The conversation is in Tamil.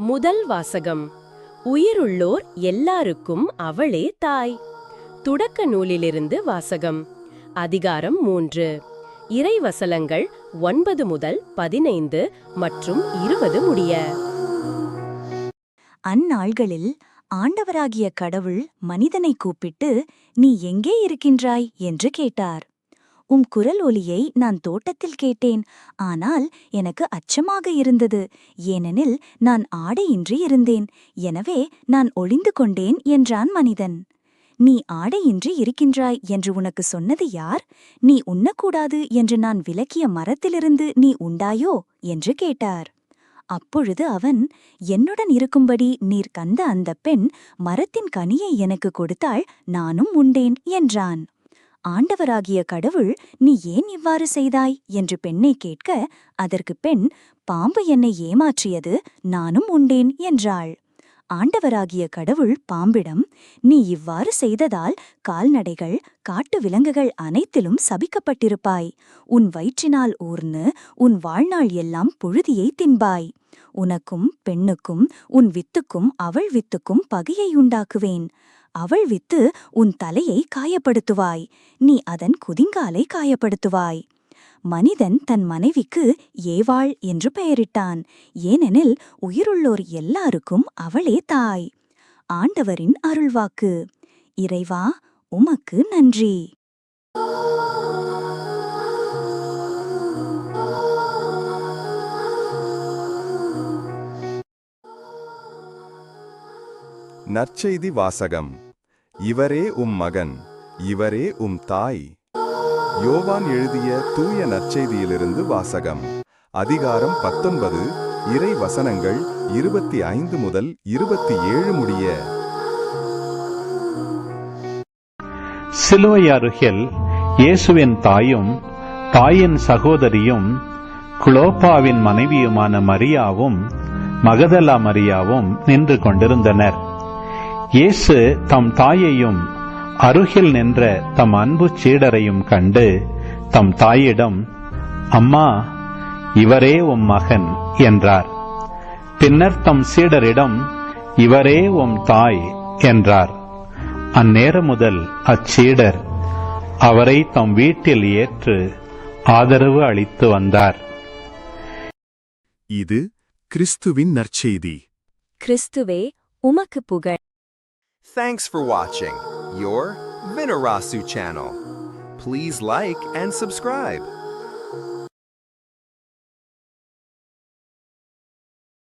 முதல் வாசகம். உயிருள்ளோர் எல்லாருக்கும் அவளே தாய். தொடக்க நூலிலிருந்து வாசகம். அதிகாரம் 3. இறைவசனங்கள் 9 முதல் 15 மற்றும் 20 முடிய. அந்நாள்களில் ஆண்டவராகிய கடவுள் மனிதனை கூப்பிட்டு, நீ எங்கே இருக்கின்றாய் என்று கேட்டார். உம் குரல் ஒலியை நான் தோட்டத்தில் கேட்டேன். ஆனால் எனக்கு அச்சமாக இருந்தது, ஏனெனில் நான் ஆடையின்றி இருந்தேன். எனவே நான் ஒளிந்து கொண்டேன் என்றான் மனிதன். நீ ஆடையின்றி இருக்கின்றாய் என்று உனக்கு சொன்னது யார்? நீ உண்ணக்கூடாது என்று நான் விலக்கிய மரத்திலிருந்து நீ உண்டாயோ என்று கேட்டார். அப்பொழுது அவன், என்னுடன் இருக்கும்படி நீர் கண்ட அந்த பெண் மரத்தின் கனியை எனக்கு கொடுத்தாள், நானும் உண்டேன் என்றான். ஆண்டவராகிய கடவுள், நீ ஏன் இவ்வாறு செய்தாய் என்று பெண்ணை கேட்க, அதற்கு பெண், பாம்பு என்னை ஏமாற்றியது, நானும் உண்டேன் என்றாள். ஆண்டவராகிய கடவுள் பாம்பிடம், நீ இவ்வாறு செய்ததால் கால்நடைகள், காட்டு விலங்குகள் அனைத்திலும் சபிக்கப்பட்டிருப்பாய். உன் வயிற்றினால் ஊர்ந்து உன் வாழ்நாள் எல்லாம் புழுதியை தின்பாய். உனக்கும் பெண்ணுக்கும் உன் வித்துக்கும் அவள் வித்துக்கும் பகையை உண்டாக்குவேன். அவள் வித்து உன் தலையை காயப்படுத்துவாய், நீ அதன் குதிங்காலை காயப்படுத்துவாய். மனிதன் தன் மனைவிக்கு ஏவாள் என்று பெயரிட்டான், ஏனெனில் உயிருள்ளோர் எல்லாருக்கும் அவளே தாய். ஆண்டவரின் அருள்வாக்கு. இறைவா, உமக்கு நன்றி. நற்செய்தி வாசகம். இவரே உம் மகன், இவரே உம் தாய். யோவான் எழுதிய தூய நற்செய்தியிலிருந்து வாசகம். அதிகாரம் 19, இறை வசனங்கள் 25 முதல் 27 முடிய. சிலுவை அருகில் இயேசுவின் தாயும் தாயின் சகோதரியும் குளோப்பாவின் மனைவியுமான மரியாவும் மகதலா மரியாவும் நின்று கொண்டிருந்தனர். இயேசு தம் தாயையும் அருகில் நின்ற தம் அன்பு சீடரையும் கண்டு தம் தாயிடம், அம்மா, இவரே உம் மகன் என்றார். பின்னர் தம் சீடரிடம், இவரே உம் தாய் என்றார். அந்நேரம் முதல் அச்சீடர் அவரை தம் வீட்டில் ஏற்று ஆதரவு அளித்து வந்தார். இது கிறிஸ்துவின் நற்செய்தி. கிறிஸ்துவே, உமக்கு புகழ். Thanks for watching your Vinarasu channel. Please like and subscribe.